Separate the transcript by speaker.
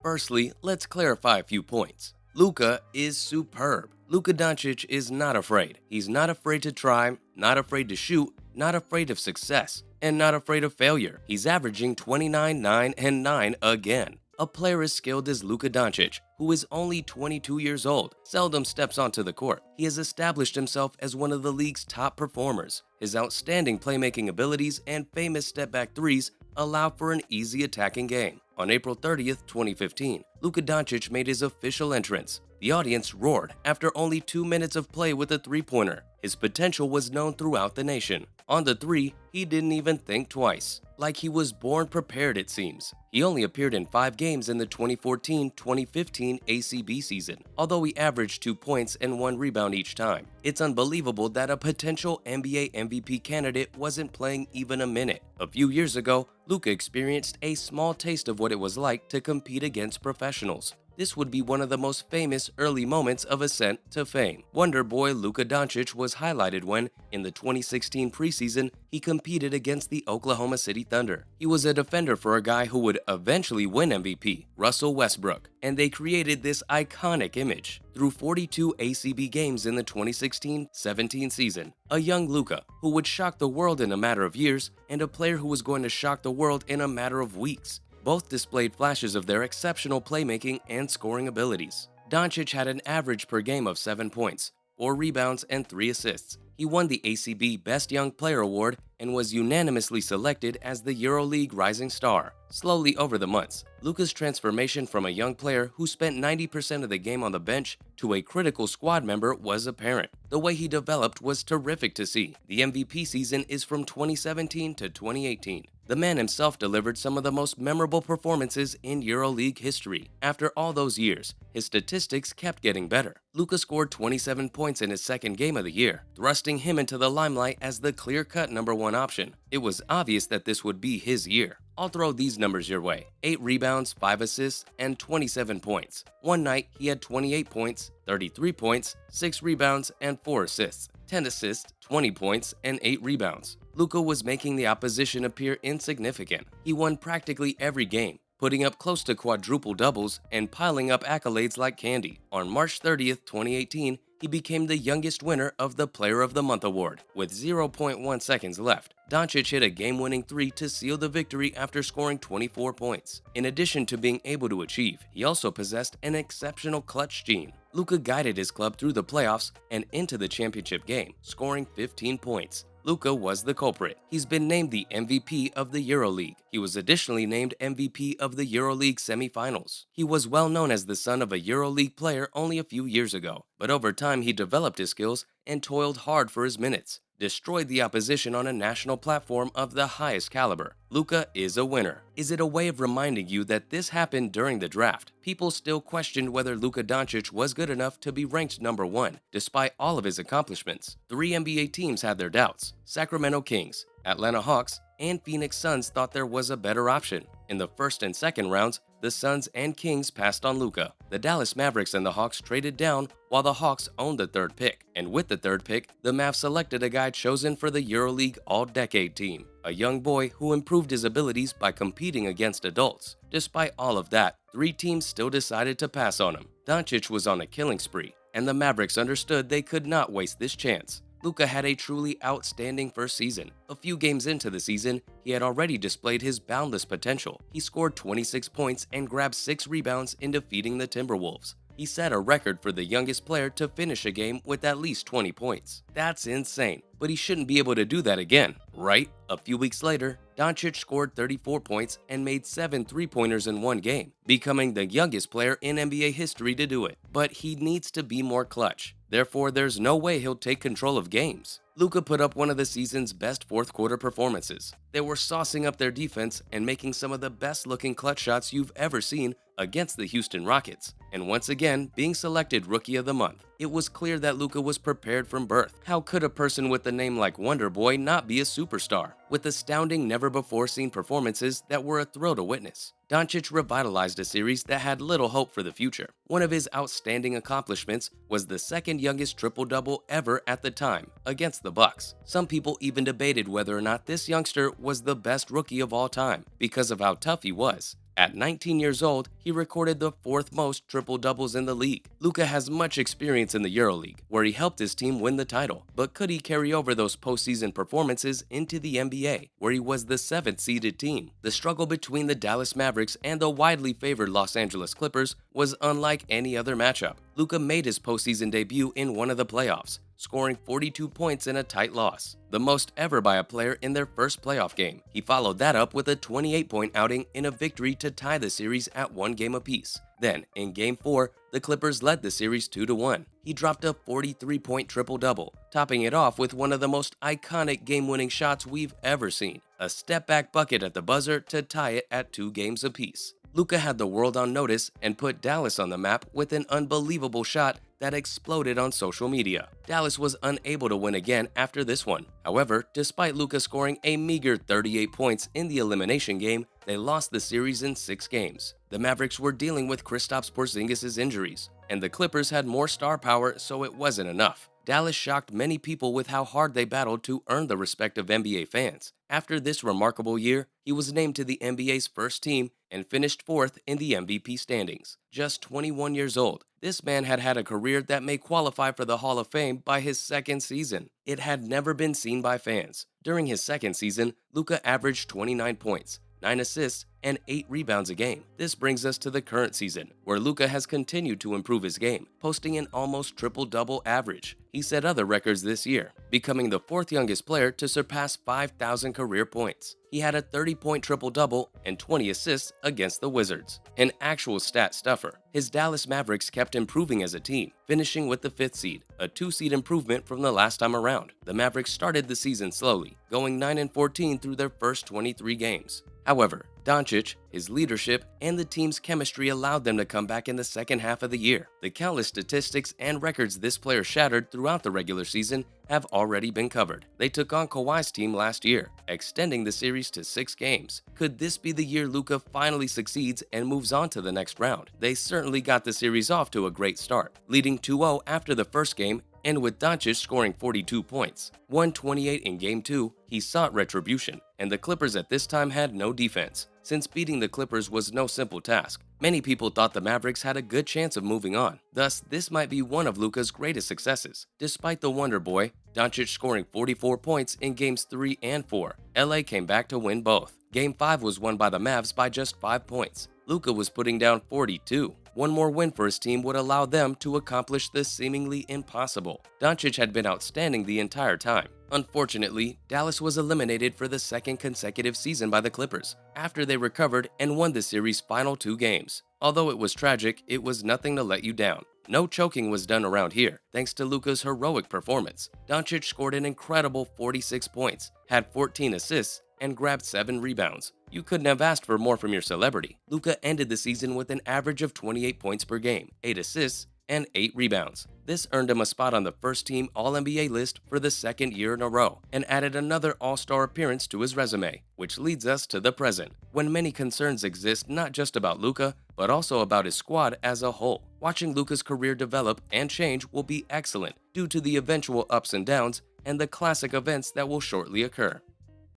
Speaker 1: Firstly, let's clarify a few points. Luka is superb. Luka Doncic is not afraid. He's not afraid to try, not afraid to shoot, not afraid of success, and not afraid of failure. He's averaging 29, 9, and 9 again. A player as skilled as Luka Doncic, who is only 22 years old, seldom steps onto the court. He has established himself as one of the league's top performers. His outstanding playmaking abilities and famous step-back threes allow for an easy attacking game. On April 30th, 2015, Luka Doncic made his official entrance. The audience roared after only 2 minutes of play with a three-pointer. His potential was known throughout the nation. On the three, he didn't even think twice. Like he was born prepared, it seems. He only appeared in 5 games in the 2014-2015 ACB season, although he averaged 2 points and 1 rebound each time. It's unbelievable that a potential NBA MVP candidate wasn't playing even a minute. A few years ago, Luka experienced a small taste of what it was like to compete against professionals. This would be one of the most famous early moments of ascent to fame. Wonder Boy Luka Doncic was highlighted when, in the 2016 preseason, he competed against the Oklahoma City Thunder. He was a defender for a guy who would eventually win MVP, Russell Westbrook, and they created this iconic image. Through 42 ACB games in the 2016-17 season, a young Luka who would shock the world in a matter of years, and a player who was going to shock the world in a matter of weeks. Both displayed flashes of their exceptional playmaking and scoring abilities. Doncic had an average per game of 7 points, 4 rebounds, and 3 assists. He won the ACB Best Young Player Award and was unanimously selected as the EuroLeague Rising Star. Slowly over the months, Luka's transformation from a young player who spent 90% of the game on the bench to a critical squad member was apparent. The way he developed was terrific to see. The MVP season is from 2017 to 2018. The man himself delivered some of the most memorable performances in EuroLeague history. After all those years, his statistics kept getting better. Luka scored 27 points in his second game of the year, thrusting him into the limelight as the clear-cut #1 option. It was obvious that this would be his year. I'll throw these numbers your way: 8 rebounds, 5 assists, and 27 points. One night, he had 28 points, 33 points, 6 rebounds, and 4 assists. 10 assists, 20 points, and 8 rebounds. Luka was making the opposition appear insignificant. He won practically every game, putting up close to quadruple doubles and piling up accolades like candy. On March 30th, 2018, he became the youngest winner of the Player of the Month award. With 0.1 seconds left, Doncic hit a game-winning 3 to seal the victory after scoring 24 points. In addition to being able to achieve, he also possessed an exceptional clutch gene. Luka guided his club through the playoffs and into the championship game, scoring 15 points. Luka was the culprit. He's been named the MVP of the EuroLeague. He was additionally named MVP of the EuroLeague semifinals. He was well known as the son of a EuroLeague player only a few years ago, but over time he developed his skills and toiled hard for his minutes, destroyed the opposition on a national platform of the highest caliber. Luka is a winner. Is it a way of reminding you that this happened during the draft? People still questioned whether Luka Doncic was good enough to be ranked #1, despite all of his accomplishments. 3 NBA teams had their doubts: Sacramento Kings, Atlanta Hawks, and Phoenix Suns thought there was a better option. In the first and second rounds, the Suns and Kings passed on Luka. The Dallas Mavericks and the Hawks traded down, while the Hawks owned the 3rd pick. And with the 3rd pick, the Mavs selected a guy chosen for the EuroLeague All-Decade team, a young boy who improved his abilities by competing against adults. Despite all of that, 3 teams still decided to pass on him. Doncic was on a killing spree, and the Mavericks understood they could not waste this chance. Luka had a truly outstanding first season. A few games into the season, he had already displayed his boundless potential. He scored 26 points and grabbed 6 rebounds in defeating the Timberwolves. He set a record for the youngest player to finish a game with at least 20 points. That's insane, but he shouldn't be able to do that again, right? A few weeks later, Doncic scored 34 points and made 7 three-pointers in one game, becoming the youngest player in NBA history to do it. But he needs to be more clutch. Therefore, there's no way he'll take control of games. Luka put up one of the season's best fourth-quarter performances. They were saucing up their defense and making some of the best-looking clutch shots you've ever seen against the Houston Rockets, and once again being selected Rookie of the Month. It was clear that Luka was prepared from birth. How could a person with a name like Wonder Boy not be a superstar? With astounding, never-before-seen performances that were a thrill to witness, Doncic revitalized a series that had little hope for the future. One of his outstanding accomplishments was the second youngest triple-double ever at the time, against the Bucks. Some people even debated whether or not this youngster was the best rookie of all time because of how tough he was. At 19 years old, he recorded the fourth most triple-doubles in the league. Luka has much experience in the EuroLeague, where he helped his team win the title. But could he carry over those postseason performances into the NBA, where he was the 7th-seeded team? The struggle between the Dallas Mavericks and the widely favored Los Angeles Clippers was unlike any other matchup. Luka made his postseason debut in one of the playoffs, scoring 42 points in a tight loss, the most ever by a player in their first playoff game. He followed that up with a 28-point outing in a victory to tie the series at 1 game apiece. Then, in Game 4, the Clippers led the series 2-1. He dropped a 43-point triple-double, topping it off with one of the most iconic game-winning shots we've ever seen, a step-back bucket at the buzzer to tie it at 2 games apiece. Luka had the world on notice and put Dallas on the map with an unbelievable shot that exploded on social media. Dallas was unable to win again after this one. However, despite Luka scoring a meager 38 points in the elimination game, they lost the series in 6 games. The Mavericks were dealing with Kristaps Porzingis' injuries, and the Clippers had more star power, so it wasn't enough. Dallas shocked many people with how hard they battled to earn the respect of NBA fans. After this remarkable year, he was named to the NBA's first team and finished 4th in the MVP standings. Just 21 years old, this man had had a career that may qualify for the Hall of Fame by his 2nd season. It had never been seen by fans. During his 2nd season, Luka averaged 29 points, 9 assists, and 8 rebounds a game. This brings us to the current season, where Luka has continued to improve his game, posting an almost triple-double average. He set other records this year, becoming the 4th youngest player to surpass 5,000 career points. He had a 30-point triple-double and 20 assists against the Wizards. An actual stat stuffer, his Dallas Mavericks kept improving as a team, finishing with the 5th seed, a 2-seed improvement from the last time around. The Mavericks started the season slowly, going 9-14 through their first 23 games. However, Doncic, his leadership, and the team's chemistry allowed them to come back in the second half of the year. The countless statistics and records this player shattered throughout the regular season have already been covered. They took on Kawhi's team last year, extending the series to 6 games. Could this be the year Luka finally succeeds and moves on to the next round? They certainly got the series off to a great start, leading 2-0 after the first game, and with Doncic scoring 42 points. 128 in Game 2, he sought retribution, and the Clippers at this time had no defense. Since beating the Clippers was no simple task, many people thought the Mavericks had a good chance of moving on. Thus, this might be one of Luka's greatest successes. Despite the Wonder Boy, Doncic scoring 44 points in Games 3 and 4, LA came back to win both. Game 5 was won by the Mavs by just 5 points. Luka was putting down 42. One more win for his team would allow them to accomplish the seemingly impossible. Doncic had been outstanding the entire time. Unfortunately, Dallas was eliminated for the 2nd consecutive season by the Clippers, after they recovered and won the series' final 2 games. Although it was tragic, it was nothing to let you down. No choking was done around here, thanks to Luka's heroic performance. Doncic scored an incredible 46 points, had 14 assists, and grabbed 7 rebounds. You couldn't have asked for more from your celebrity. Luka ended the season with an average of 28 points per game, 8 assists, and 8 rebounds. This earned him a spot on the first-team All-NBA list for the 2nd year in a row, and added another All-Star appearance to his resume, which leads us to the present, when many concerns exist not just about Luka, but also about his squad as a whole. Watching Luka's career develop and change will be excellent due to the eventual ups and downs and the classic events that will shortly occur.